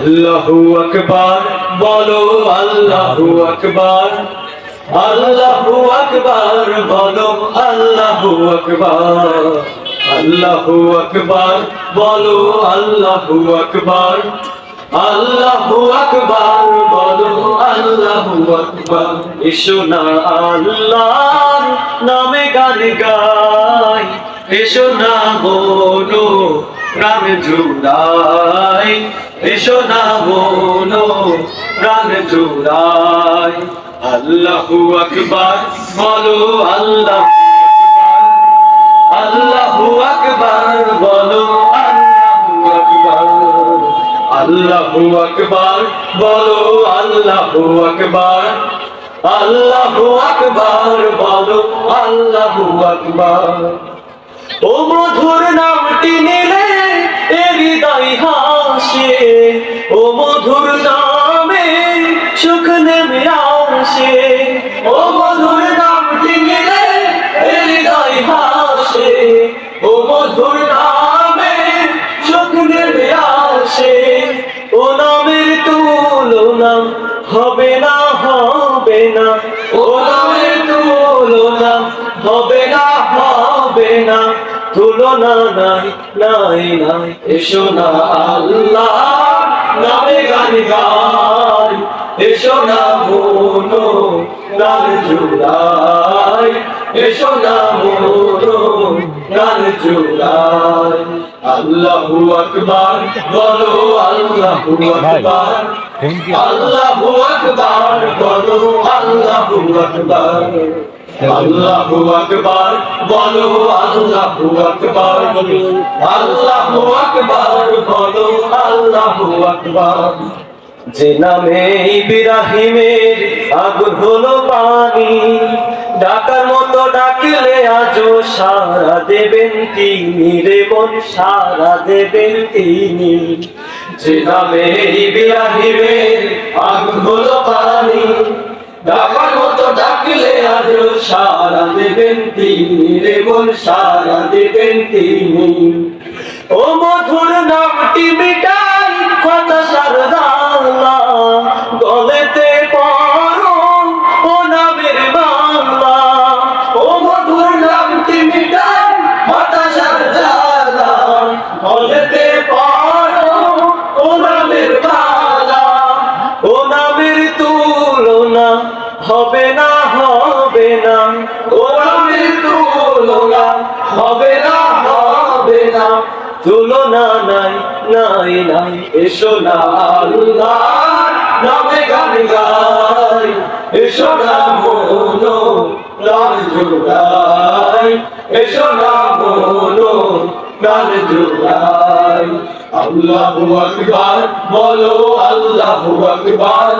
আল্লাহু আকবার বলো, আল্লাহু আকবার, আল্লাহু আকবার বলো, আল্লাহু আকবার, আল্লাহু আকবার বলো, আল্লাহু আকবার, আল্লাহু আকবার বলো, আল্লাহু আকবার। এসো না আল্লাহর নামে গান গাই, এসো না বলো প্রাণ জুড়াই, এসো না বলো প্রাণ জুড়াই। আল্লাহু আকবার বলো, আল্লাহু আকবার বলো, আল্লাহু আকবার বলো, আল্লাহু আকবার, আল্লাহু আকবার বলো, আল্লাহু আকবার। ও মধুর নামটি নিলে হৃদয় হাসে, ও মধুর নামে সুখ নেমে আসে, ও মধুর নামটি নিলে হৃদয় হাসে, ও মধুর নামে সুখ নেমে আসে। ও নামের তুলনা হবে না, হবে না, ও নামের তুলনা হবে না, হবে না, তুলনা নাই, নাই, নাই। এসো না আল্লাহ নামে গান গাই, এসো না মনো প্রাণ জুড়াই, এসো না মনো প্রাণ জুড়াই। আল্লাহু আকবার বলো, আল্লাহু আকবার, আল্লাহু আকবার বলো, আল্লাহু আকবার, আল্লাহু আকবার বলো, আল্লাহু আকবার, আল্লাহু আকবার বলো, আল্লাহু আকবার। যে নামে ইব্রাহিমের আগুন হলো পানি, ডাকার মতো ডাকলে আজও সারা দেবেন তিনি রে মন, সারা দেবেন তিনি। যে নামে ইব্রাহিমের আগুন হলো পানি, ডাকার মতো ডাকলে আজও সারা দেবেন তিনি রে মন, সারা দেবেন তিনি। ও মধুর নামটি মিটাই হতাশার জ্বালা, গলেতে পড়ো ও নামের বাংলা। ও মধুর নামটি মিটাই হতাশার জ্বালা, গলেতে পড়ো ও নামের বাংলা। ও নামের তুলনা হবে না, হবে না, ও নামের তুলনা হবে না, হবে না, তুলনা নাই, নাই, নাই। এসো না আল্লাহর নামে গান গাই, এসো না মনো প্রাণ জুড়াই, এসো না মনো প্রাণ জুড়াই। আল্লাহু আকবার বলো, আল্লাহু আকবার,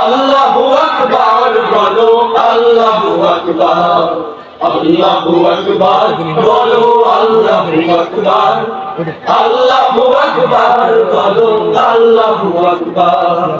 আল্লাহু আকবার বলো, আল্লাহু আকবার, আল্লাহু আকবার বলো, আল্লাহু আকবার, আল্লাহু আকবার বলো, আল্লাহু আকবার।